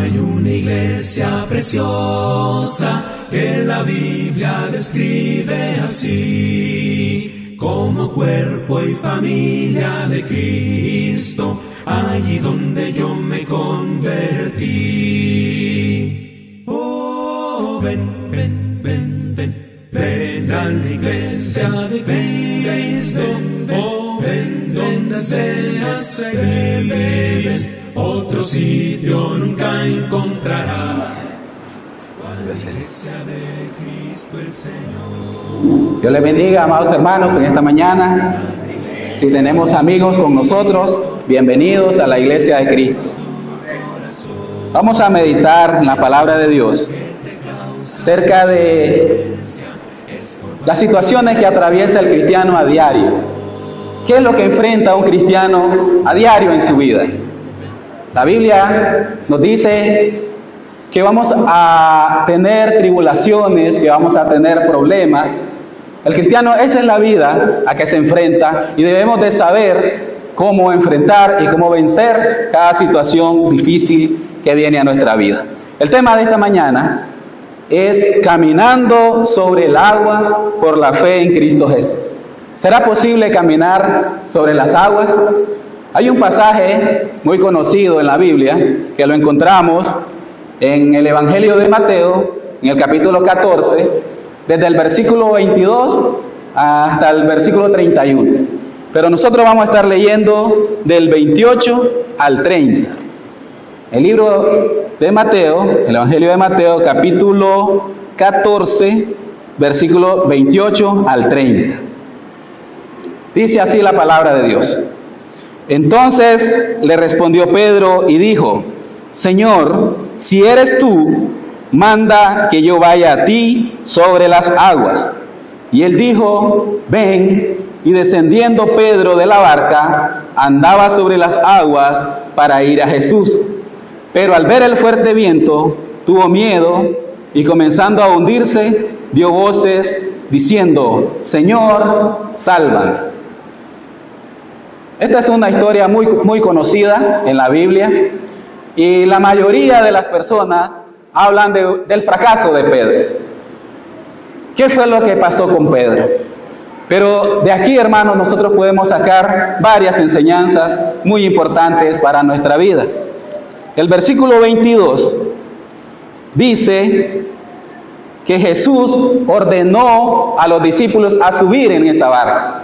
Hay una iglesia preciosa que la Biblia describe así, como cuerpo y familia de Cristo, allí donde yo me convertí. Oh, ven, ven, ven, ven, ven a la iglesia de Cristo. Oh, ven donde seas feliz, otro sitio nunca encontrarás. La iglesia de Cristo el Señor. Dios les bendiga, amados hermanos, en esta mañana. Si tenemos amigos con nosotros, bienvenidos a la iglesia de Cristo. Vamos a meditar en la palabra de Dios acerca de las situaciones que atraviesa el cristiano a diario. ¿Qué es lo que enfrenta un cristiano a diario en su vida? La Biblia nos dice que vamos a tener tribulaciones, que vamos a tener problemas. El cristiano, esa es la vida a que se enfrenta y debemos de saber cómo enfrentar y cómo vencer cada situación difícil que viene a nuestra vida. El tema de esta mañana es caminando sobre el agua por la fe en Cristo Jesús. ¿Será posible caminar sobre las aguas? Hay un pasaje muy conocido en la Biblia que lo encontramos en el Evangelio de Mateo, en el capítulo 14, desde el versículo 22 hasta el versículo 31. Pero nosotros vamos a estar leyendo del 28 al 30. El libro de Mateo, el Evangelio de Mateo, capítulo 14, versículo 28 al 30. Dice así la palabra de Dios. Entonces le respondió Pedro y dijo: Señor, si eres tú, manda que yo vaya a ti sobre las aguas. Y él dijo: ven. Y descendiendo Pedro de la barca, andaba sobre las aguas para ir a Jesús. Pero al ver el fuerte viento, tuvo miedo y comenzando a hundirse, dio voces diciendo: Señor, sálvame. Esta es una historia muy conocida en la Biblia y la mayoría de las personas hablan del fracaso de Pedro. ¿Qué fue lo que pasó con Pedro? Pero de aquí, hermanos, nosotros podemos sacar varias enseñanzas muy importantes para nuestra vida. El versículo 22 dice que Jesús ordenó a los discípulos a subir en esa barca.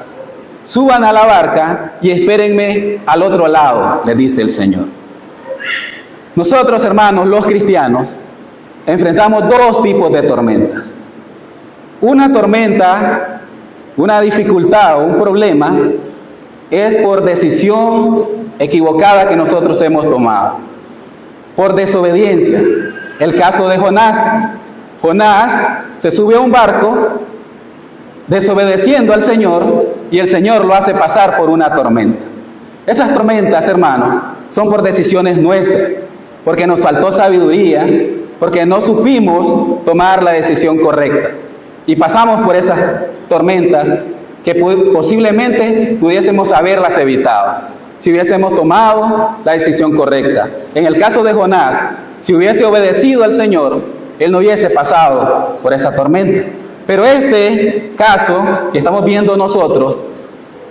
Suban a la barca y espérenme al otro lado, le dice el Señor. Nosotros, hermanos, los cristianos, enfrentamos dos tipos de tormentas. Una tormenta, una dificultad o un problema es por decisión equivocada que nosotros hemos tomado, por desobediencia. El caso de Jonás. Jonás se sube a un barco desobedeciendo al Señor y el Señor lo hace pasar por una tormenta. Esas tormentas, hermanos, son por decisiones nuestras, porque nos faltó sabiduría, porque no supimos tomar la decisión correcta. Y pasamos por esas tormentas que posiblemente pudiésemos haberlas evitado si hubiésemos tomado la decisión correcta. En el caso de Jonás, si hubiese obedecido al Señor, él no hubiese pasado por esa tormenta. Pero este caso que estamos viendo nosotros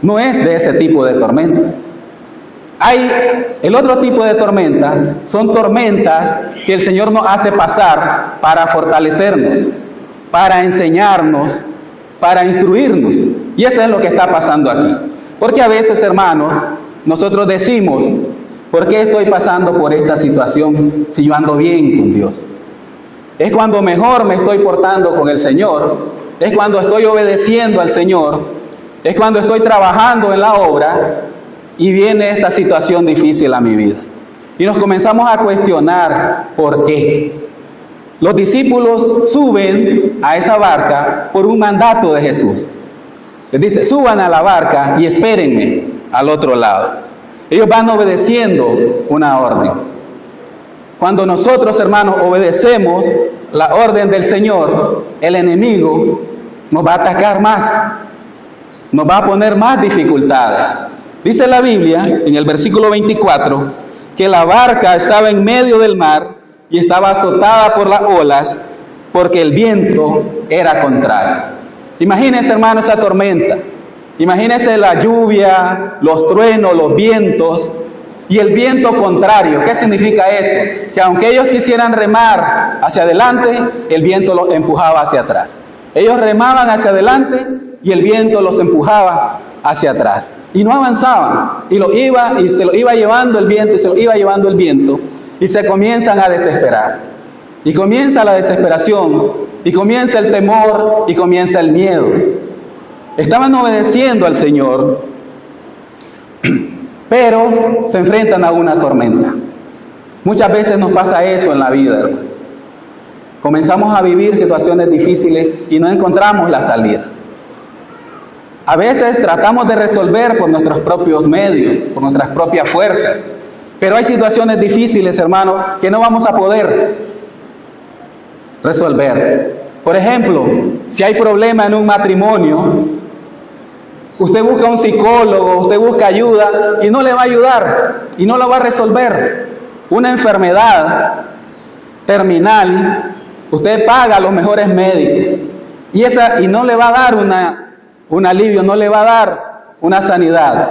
no es de ese tipo de tormenta. Hay el otro tipo de tormenta, son tormentas que el Señor nos hace pasar para fortalecernos, para enseñarnos, para instruirnos. Y eso es lo que está pasando aquí. Porque a veces, hermanos, nosotros decimos: ¿por qué estoy pasando por esta situación si yo ando bien con Dios? Es cuando mejor me estoy portando con el Señor, es cuando estoy obedeciendo al Señor, es cuando estoy trabajando en la obra y viene esta situación difícil a mi vida. Y nos comenzamos a cuestionar por qué. Los discípulos suben a esa barca por un mandato de Jesús. Les dice: suban a la barca y espérenme al otro lado. Ellos van obedeciendo una orden. Cuando nosotros, hermanos, obedecemos la orden del Señor, el enemigo nos va a atacar más, nos va a poner más dificultades. Dice la Biblia, en el versículo 24, que la barca estaba en medio del mar y estaba azotada por las olas, porque el viento era contrario. Imagínense, hermano, esa tormenta. Imagínense la lluvia, los truenos, los vientos y el viento contrario. ¿Qué significa eso? Que aunque ellos quisieran remar hacia adelante, el viento los empujaba hacia atrás. Ellos remaban hacia adelante y el viento los empujaba hacia atrás. Y no avanzaban. Y se lo iba llevando el viento, y se lo iba llevando el viento. Y se comienzan a desesperar. Y comienza la desesperación, y comienza el temor, y comienza el miedo. Estaban obedeciendo al Señor, pero se enfrentan a una tormenta. Muchas veces nos pasa eso en la vida, hermanos. Comenzamos a vivir situaciones difíciles y no encontramos la salida. A veces tratamos de resolver por nuestros propios medios, por nuestras propias fuerzas. Pero hay situaciones difíciles, hermanos, que no vamos a poder resolver. Por ejemplo, si hay problema en un matrimonio, usted busca un psicólogo, usted busca ayuda y no le va a ayudar y no lo va a resolver. Una enfermedad terminal, usted paga a los mejores médicos y no le va a dar un alivio, no le va a dar una sanidad.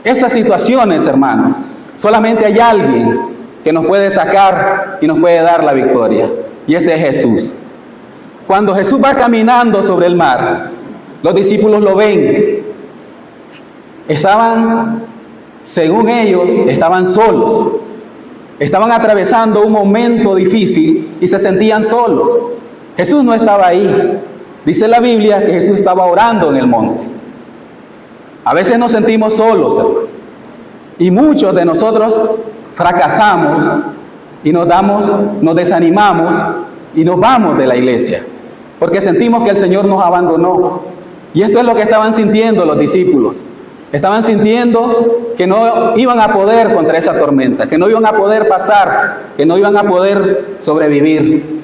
Esas situaciones, hermanos, solamente hay alguien que nos puede sacar y nos puede dar la victoria, y ese es Jesús. Cuando Jesús va caminando sobre el mar, los discípulos lo ven. Según ellos, estaban solos. Estaban atravesando un momento difícil y se sentían solos. Jesús no estaba ahí. Dice la Biblia que Jesús estaba orando en el monte. A veces nos sentimos solos, hermano. Y muchos de nosotros fracasamos y nos desanimamos y nos vamos de la iglesia. Porque sentimos que el Señor nos abandonó. Y esto es lo que estaban sintiendo los discípulos. Estaban sintiendo que no iban a poder contra esa tormenta, que no iban a poder pasar, que no iban a poder sobrevivir.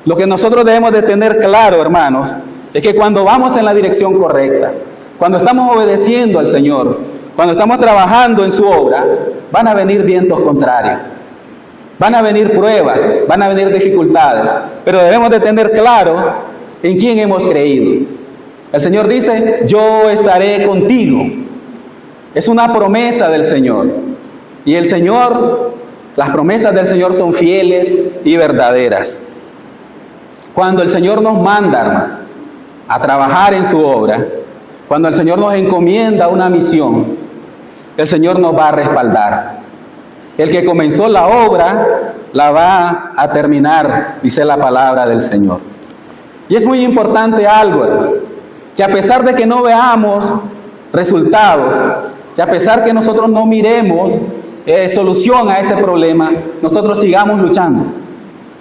Lo que nosotros debemos de tener claro, hermanos, es que cuando vamos en la dirección correcta, cuando estamos obedeciendo al Señor, cuando estamos trabajando en su obra, van a venir vientos contrarios, van a venir pruebas, van a venir dificultades, pero debemos de tener claro en quién hemos creído. El Señor dice, yo estaré contigo. Es una promesa del Señor. Y las promesas del Señor son fieles y verdaderas. Cuando el Señor nos manda, hermano, a trabajar en su obra, cuando el Señor nos encomienda una misión, el Señor nos va a respaldar. El que comenzó la obra, la va a terminar, dice la palabra del Señor. Y es muy importante algo, hermano, que a pesar de que no veamos resultados, que a pesar que nosotros no miremos solución a ese problema, nosotros sigamos luchando,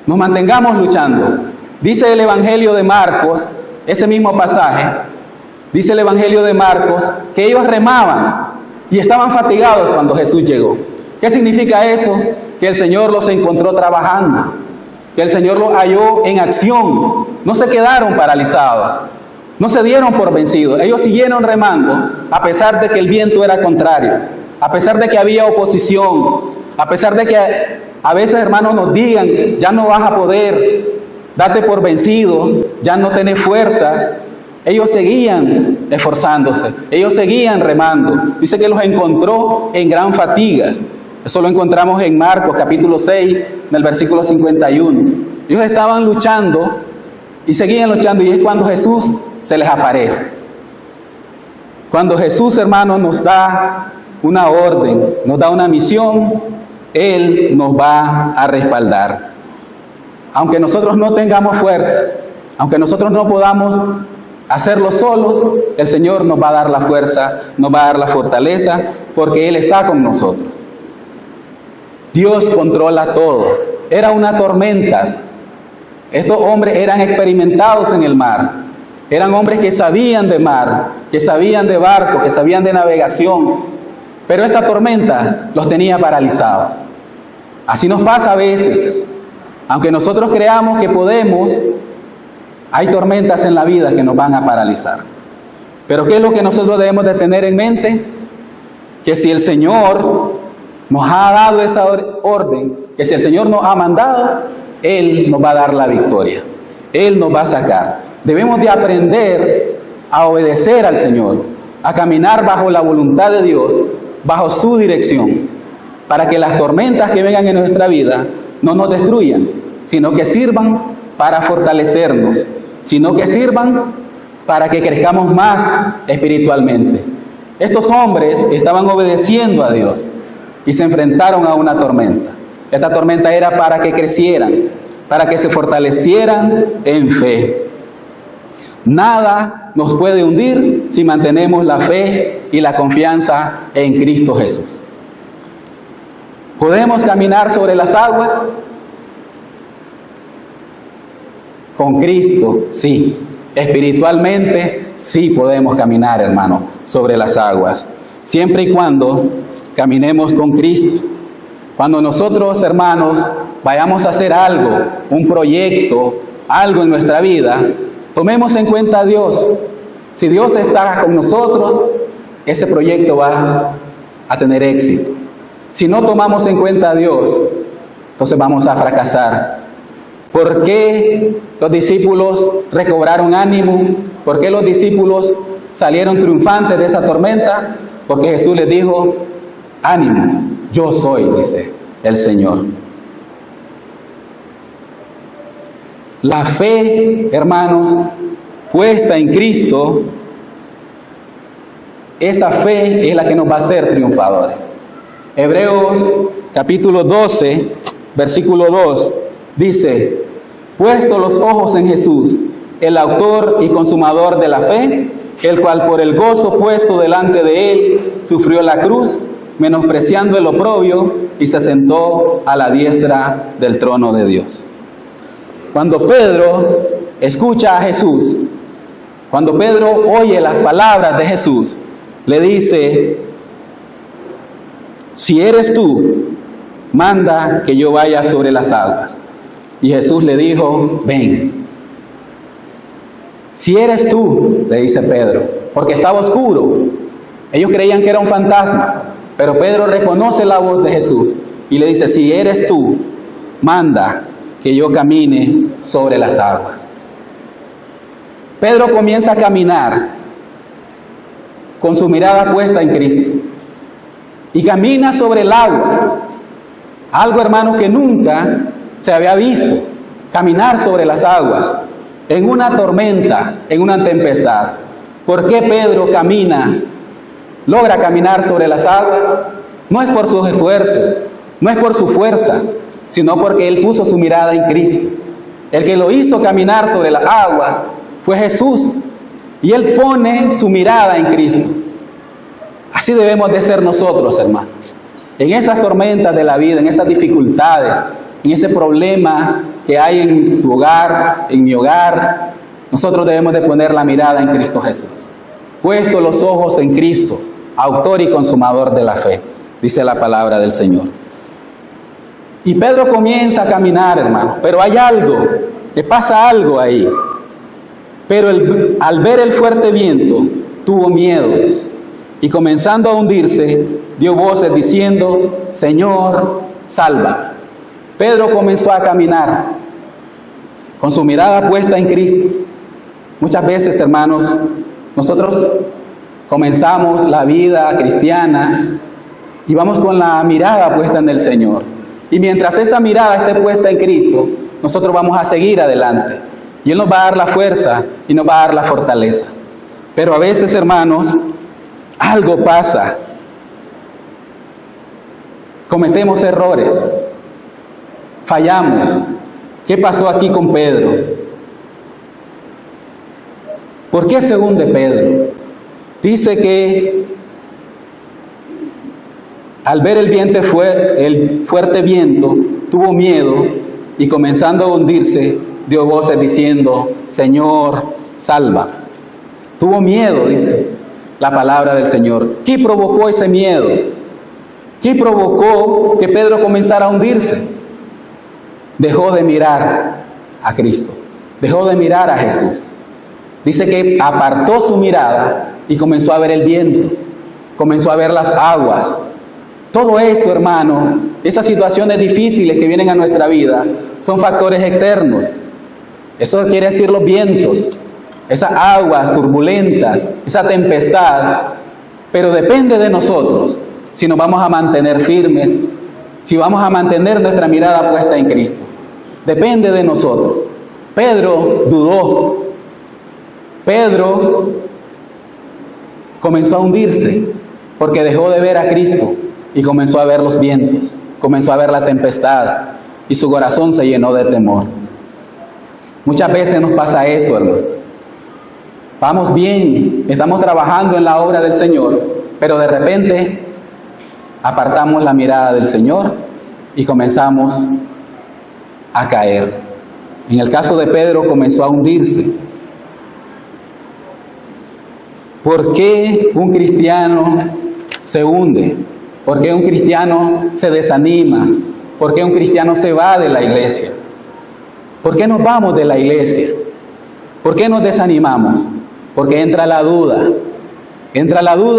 nos mantengamos luchando. Dice el Evangelio de Marcos, ese mismo pasaje, dice el Evangelio de Marcos, que ellos remaban y estaban fatigados cuando Jesús llegó. ¿Qué significa eso? Que el Señor los encontró trabajando, que el Señor los halló en acción, no se quedaron paralizados. No se dieron por vencidos, ellos siguieron remando a pesar de que el viento era contrario, a pesar de que había oposición, a pesar de que a veces, hermanos, nos digan, ya no vas a poder, date por vencido, ya no tenés fuerzas. Ellos seguían esforzándose, ellos seguían remando. Dice que los encontró en gran fatiga. Eso lo encontramos en Marcos capítulo 6, en el versículo 51. Ellos estaban luchando y seguían luchando, y es cuando Jesús se les aparece. Cuando Jesús, hermano, nos da una orden, nos da una misión, Él nos va a respaldar. Aunque nosotros no tengamos fuerzas, aunque nosotros no podamos hacerlo solos, el Señor nos va a dar la fuerza, nos va a dar la fortaleza, porque Él está con nosotros. Dios controla todo. Era una tormenta. Estos hombres eran experimentados en el mar. Eran hombres que sabían de mar, que sabían de barco, que sabían de navegación. Pero esta tormenta los tenía paralizados. Así nos pasa a veces. Aunque nosotros creamos que podemos, hay tormentas en la vida que nos van a paralizar. Pero ¿qué es lo que nosotros debemos de tener en mente? Que si el Señor nos ha dado esa orden, que si el Señor nos ha mandado, Él nos va a dar la victoria. Él nos va a sacar. Debemos de aprender a obedecer al Señor, a caminar bajo la voluntad de Dios, bajo su dirección, para que las tormentas que vengan en nuestra vida no nos destruyan, sino que sirvan para fortalecernos, sino que sirvan para que crezcamos más espiritualmente. Estos hombres estaban obedeciendo a Dios y se enfrentaron a una tormenta. Esta tormenta era para que crecieran, para que se fortalecieran en fe. Nada nos puede hundir si mantenemos la fe y la confianza en Cristo Jesús. ¿Podemos caminar sobre las aguas? Con Cristo, sí. Espiritualmente, sí podemos caminar, hermano, sobre las aguas. Siempre y cuando caminemos con Cristo. Cuando nosotros, hermanos, vayamos a hacer algo, un proyecto, algo en nuestra vida, tomemos en cuenta a Dios. Si Dios está con nosotros, ese proyecto va a tener éxito. Si no tomamos en cuenta a Dios, entonces vamos a fracasar. ¿Por qué los discípulos recobraron ánimo? ¿Por qué los discípulos salieron triunfantes de esa tormenta? Porque Jesús les dijo: ánimo, yo soy, dice el Señor. La fe, hermanos, puesta en Cristo, esa fe es la que nos va a hacer triunfadores. Hebreos capítulo 12, versículo 2, dice: puesto los ojos en Jesús, el autor y consumador de la fe, el cual por el gozo puesto delante de él sufrió la cruz, menospreciando el oprobio, y se sentó a la diestra del trono de Dios. Cuando Pedro escucha a Jesús, cuando Pedro oye las palabras de Jesús, le dice: si eres tú, manda que yo vaya sobre las aguas. Y Jesús le dijo: ven. Si eres tú, le dice Pedro, porque estaba oscuro. Ellos creían que era un fantasma, pero Pedro reconoce la voz de Jesús y le dice: si eres tú, manda que yo camine sobre las aguas. Pedro comienza a caminar con su mirada puesta en Cristo y camina sobre el agua. Algo, hermanos, que nunca se había visto: caminar sobre las aguas en una tormenta, en una tempestad. ¿Por qué Pedro logra caminar sobre las aguas? No es por su esfuerzo, no es por su fuerza, sino porque él puso su mirada en Cristo. El que lo hizo caminar sobre las aguas fue Jesús, y él pone su mirada en Cristo. Así debemos de ser nosotros, hermanos. En esas tormentas de la vida, en esas dificultades, en ese problema que hay en tu hogar, en mi hogar, nosotros debemos de poner la mirada en Cristo Jesús. Puesto los ojos en Cristo, autor y consumador de la fe, dice la palabra del Señor. Y Pedro comienza a caminar, hermano, pero hay algo, que pasa algo ahí. Pero al ver el fuerte viento, tuvo miedo, y comenzando a hundirse, dio voces diciendo: Señor, sálvame. Pedro comenzó a caminar con su mirada puesta en Cristo. Muchas veces, hermanos, nosotros comenzamos la vida cristiana y vamos con la mirada puesta en el Señor. Y mientras esa mirada esté puesta en Cristo, nosotros vamos a seguir adelante. Y Él nos va a dar la fuerza y nos va a dar la fortaleza. Pero a veces, hermanos, algo pasa. Cometemos errores. Fallamos. ¿Qué pasó aquí con Pedro? ¿Por qué se hunde Pedro? Dice que al ver el fuerte viento, tuvo miedo y comenzando a hundirse, dio voces diciendo: Señor, salva. Tuvo miedo, dice la palabra del Señor. ¿Qué provocó ese miedo? ¿Qué provocó que Pedro comenzara a hundirse? Dejó de mirar a Cristo, dejó de mirar a Jesús. Dice que apartó su mirada y comenzó a ver el viento, comenzó a ver las aguas, Todo eso, hermano, esas situaciones difíciles que vienen a nuestra vida, son factores externos. Eso quiere decir los vientos, esas aguas turbulentas, esa tempestad. Pero depende de nosotros si nos vamos a mantener firmes, si vamos a mantener nuestra mirada puesta en Cristo. Depende de nosotros. Pedro dudó. Pedro comenzó a hundirse porque dejó de ver a Cristo y comenzó a ver los vientos, comenzó a ver la tempestad y su corazón se llenó de temor. Muchas veces nos pasa eso, hermanos. Vamos bien, estamos trabajando en la obra del Señor, pero de repente apartamos la mirada del Señor y comenzamos a caer. En el caso de Pedro comenzó a hundirse. ¿Por qué un cristiano se hunde? ¿Por qué un cristiano se desanima? ¿Por qué un cristiano se va de la iglesia? ¿Por qué nos vamos de la iglesia? ¿Por qué nos desanimamos? Porque entra la duda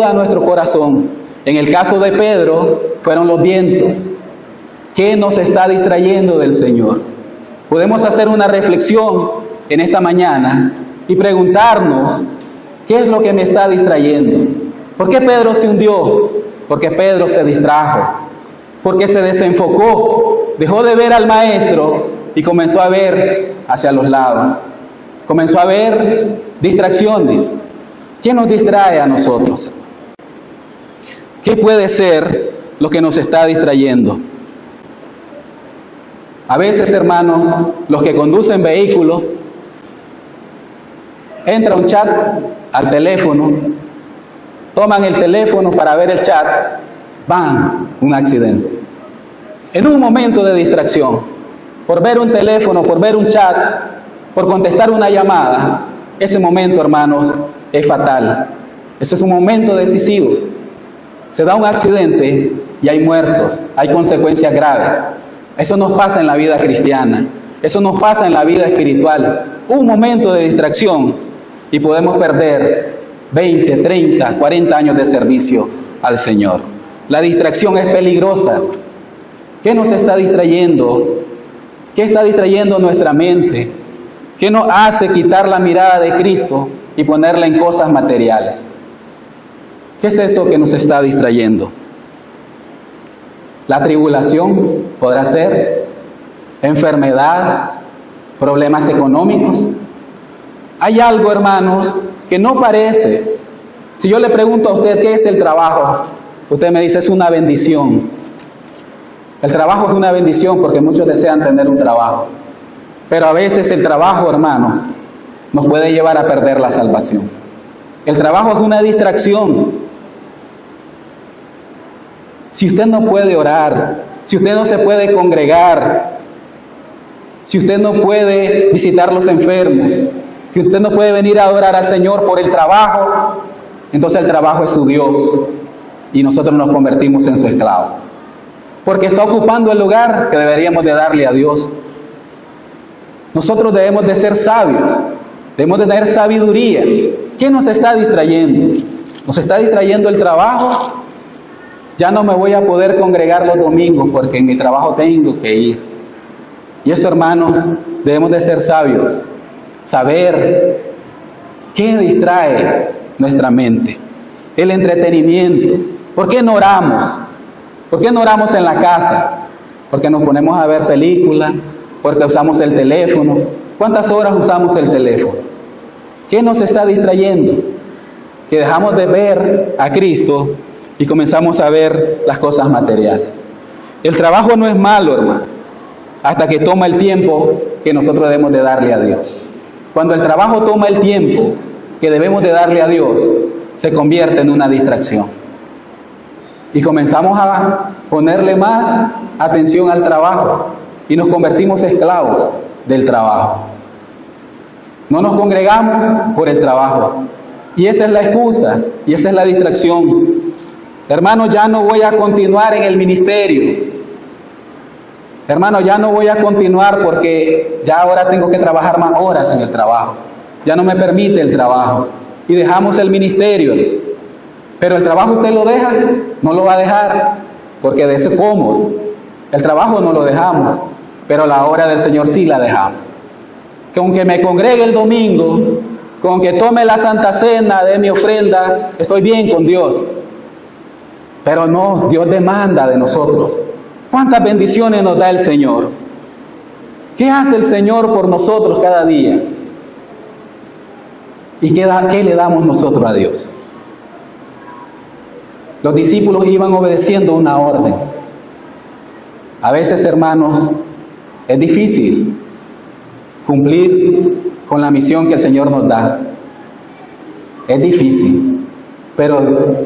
a nuestro corazón. En el caso de Pedro, fueron los vientos. ¿Qué nos está distrayendo del Señor? Podemos hacer una reflexión en esta mañana y preguntarnos, ¿qué es lo que me está distrayendo? ¿Por qué Pedro se hundió? Porque Pedro se distrajo, porque se desenfocó, dejó de ver al Maestro y comenzó a ver hacia los lados. Comenzó a ver distracciones. ¿Qué nos distrae a nosotros? ¿Qué puede ser lo que nos está distrayendo? A veces, hermanos, los que conducen vehículos, entra un chat al teléfono, toman el teléfono para ver el chat, ¡bam!, un accidente. En un momento de distracción, por ver un teléfono, por ver un chat, por contestar una llamada, ese momento, hermanos, es fatal. Ese es un momento decisivo. Se da un accidente y hay muertos, hay consecuencias graves. Eso nos pasa en la vida cristiana, eso nos pasa en la vida espiritual. Un momento de distracción y podemos perder 20, 30, 40 años de servicio al Señor. La distracción es peligrosa. ¿Qué nos está distrayendo? ¿Qué está distrayendo nuestra mente? ¿Qué nos hace quitar la mirada de Cristo y ponerla en cosas materiales? ¿Qué es eso que nos está distrayendo? La tribulación podrá ser, enfermedad, problemas económicos. Hay algo, hermanos, que no parece. Si yo le pregunto a usted qué es el trabajo, usted me dice es una bendición. El trabajo es una bendición porque muchos desean tener un trabajo. Pero a veces el trabajo, hermanos, nos puede llevar a perder la salvación. El trabajo es una distracción. Si usted no puede orar, si usted no se puede congregar, si usted no puede visitar los enfermos, si usted no puede venir a adorar al Señor por el trabajo, entonces el trabajo es su Dios y nosotros nos convertimos en su esclavo. Porque está ocupando el lugar que deberíamos de darle a Dios. Nosotros debemos de ser sabios, debemos de tener sabiduría. ¿Qué nos está distrayendo? ¿Nos está distrayendo el trabajo? Ya no me voy a poder congregar los domingos porque en mi trabajo tengo que ir. Y eso, hermanos, debemos de ser sabios, saber qué distrae nuestra mente. El entretenimiento. ¿Por qué no oramos? ¿Por qué no oramos en la casa? Porque nos ponemos a ver películas, porque usamos el teléfono. ¿Cuántas horas usamos el teléfono? ¿Qué nos está distrayendo? Que dejamos de ver a Cristo y comenzamos a ver las cosas materiales. El trabajo no es malo, hermano, hasta que toma el tiempo que nosotros debemos de darle a Dios. Cuando el trabajo toma el tiempo que debemos de darle a Dios, se convierte en una distracción. Y comenzamos a ponerle más atención al trabajo y nos convertimos esclavos del trabajo. No nos congregamos por el trabajo. Y esa es la excusa y esa es la distracción. Hermano, ya no voy a continuar en el ministerio. Hermano, ya no voy a continuar porque ya ahora tengo que trabajar más horas en el trabajo. Ya no me permite el trabajo. Y dejamos el ministerio. Pero el trabajo usted lo deja, no lo va a dejar. porque de ese cómodo. El trabajo no lo dejamos, pero la obra del Señor sí la dejamos. Con que me congregue el domingo, con que tome la Santa Cena, de mi ofrenda, estoy bien con Dios. Pero no, Dios demanda de nosotros. ¿Cuántas bendiciones nos da el Señor? ¿Qué hace el Señor por nosotros cada día? ¿Y qué le damos nosotros a Dios? Los discípulos iban obedeciendo una orden. A veces, hermanos, es difícil cumplir con la misión que el Señor nos da. Es difícil, pero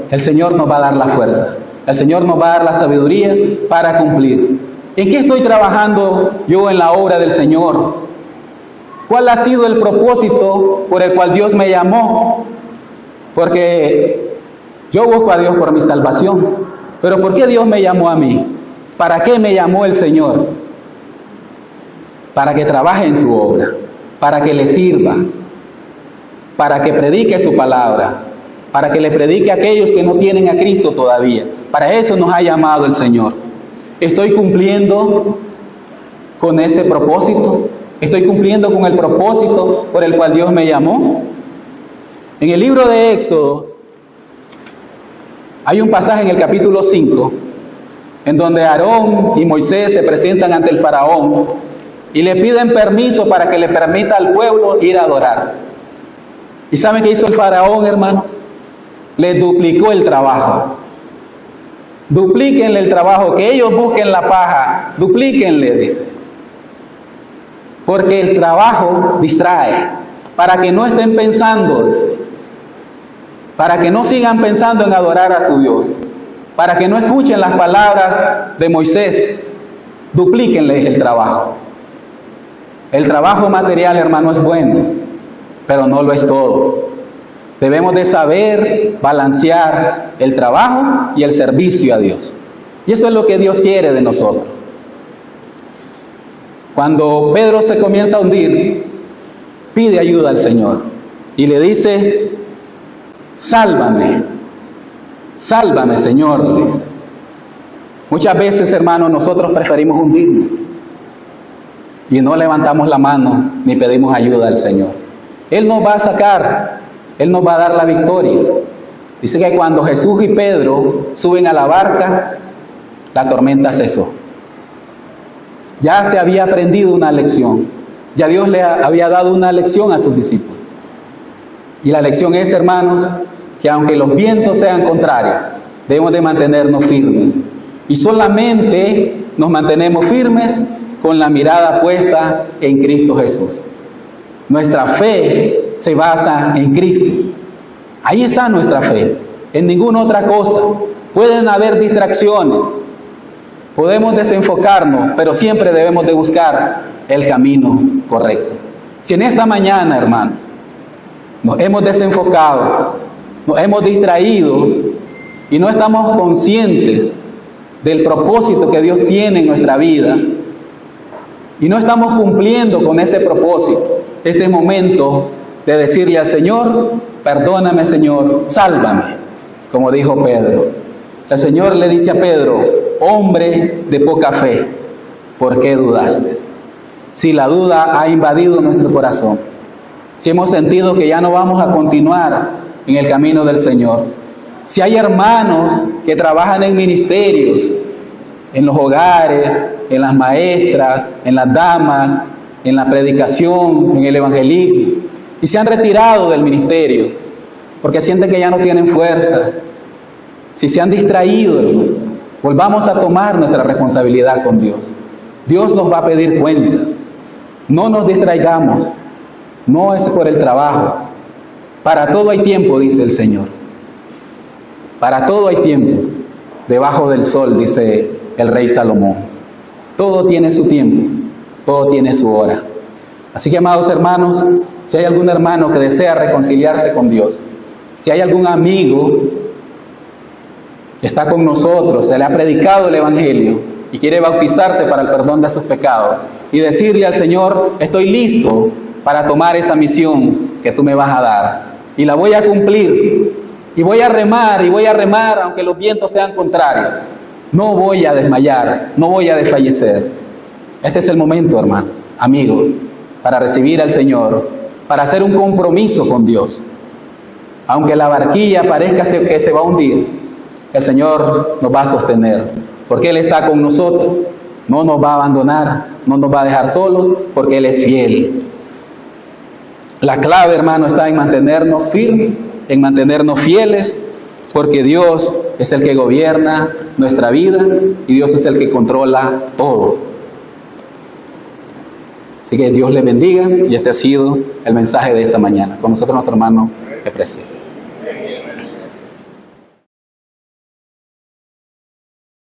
el Señor nos va a dar la fuerza. El Señor nos va a dar la sabiduría para cumplir. ¿En qué estoy trabajando yo en la obra del Señor? ¿Cuál ha sido el propósito por el cual Dios me llamó? Porque yo busco a Dios por mi salvación. Pero ¿por qué Dios me llamó a mí? ¿Para qué me llamó el Señor? Para que trabaje en su obra, para que le sirva, para que predique su palabra, para que le predique a aquellos que no tienen a Cristo todavía. Para eso nos ha llamado el Señor. ¿Estoy cumpliendo con ese propósito? ¿Estoy cumpliendo con el propósito por el cual Dios me llamó? En el libro de Éxodo hay un pasaje en el capítulo 5 en donde Aarón y Moisés se presentan ante el faraón y le piden permiso para que le permita al pueblo ir a adorar. ¿Y saben qué hizo el faraón, hermanos? Le duplicó el trabajo. Duplíquenle el trabajo, que ellos busquen la paja, duplíquenle, dice. Porque el trabajo distrae, para que no estén pensando, dice. Para que no sigan pensando en adorar a su Dios. Para que no escuchen las palabras de Moisés, duplíquenle el trabajo. El trabajo material, hermano, es bueno, pero no lo es todo. Debemos de saber balancear el trabajo y el servicio a Dios. Y eso es lo que Dios quiere de nosotros. Cuando Pedro se comienza a hundir, pide ayuda al Señor y le dice: sálvame, sálvame, Señor, le dice. Muchas veces, hermanos, nosotros preferimos hundirnos y no levantamos la mano ni pedimos ayuda al Señor. Él nos va a sacar, Él nos va a dar la victoria. Dice que cuando Jesús y Pedro suben a la barca, la tormenta cesó. Ya se había aprendido una lección. Ya Dios le había dado una lección a sus discípulos. Y la lección es, hermanos, que aunque los vientos sean contrarios, debemos de mantenernos firmes. Y solamente nos mantenemos firmes con la mirada puesta en Cristo Jesús. Nuestra fe se basa en Cristo. Ahí está nuestra fe, en ninguna otra cosa. Pueden haber distracciones, podemos desenfocarnos, pero siempre debemos de buscar el camino correcto. Si en esta mañana, hermanos, nos hemos desenfocado, nos hemos distraído y no estamos conscientes del propósito que Dios tiene en nuestra vida y no estamos cumpliendo con ese propósito, este es momento de decirle al Señor: perdóname, Señor, sálvame, como dijo Pedro. El Señor le dice a Pedro: hombre de poca fe, ¿por qué dudaste? Si la duda ha invadido nuestro corazón, si hemos sentido que ya no vamos a continuar en el camino del Señor, si hay hermanos que trabajan en ministerios, en los hogares, en las maestras, en las damas, en la predicación, en el evangelismo, y se han retirado del ministerio porque sienten que ya no tienen fuerza, si se han distraído, hermanos, volvamos a tomar nuestra responsabilidad con Dios. Dios nos va a pedir cuenta. No nos distraigamos. No es por el trabajo. Para todo hay tiempo, dice el Señor. Para todo hay tiempo. Debajo del sol, dice el rey Salomón. Todo tiene su tiempo. Todo tiene su hora. Así que, amados hermanos, si hay algún hermano que desea reconciliarse con Dios, si hay algún amigo que está con nosotros, se le ha predicado el Evangelio y quiere bautizarse para el perdón de sus pecados y decirle al Señor: estoy listo para tomar esa misión que tú me vas a dar y la voy a cumplir y voy a remar aunque los vientos sean contrarios. No voy a desmayar, no voy a desfallecer. Este es el momento, hermanos, amigos, para recibir al Señor, para hacer un compromiso con Dios. Aunque la barquilla parezca que se va a hundir, el Señor nos va a sostener, porque Él está con nosotros. No nos va a abandonar, no nos va a dejar solos, porque Él es fiel. La clave, hermano, está en mantenernos firmes, en mantenernos fieles, porque Dios es el que gobierna nuestra vida y Dios es el que controla todo. Así que Dios les bendiga y este ha sido el mensaje de esta mañana. Con nosotros nuestro hermano que preside.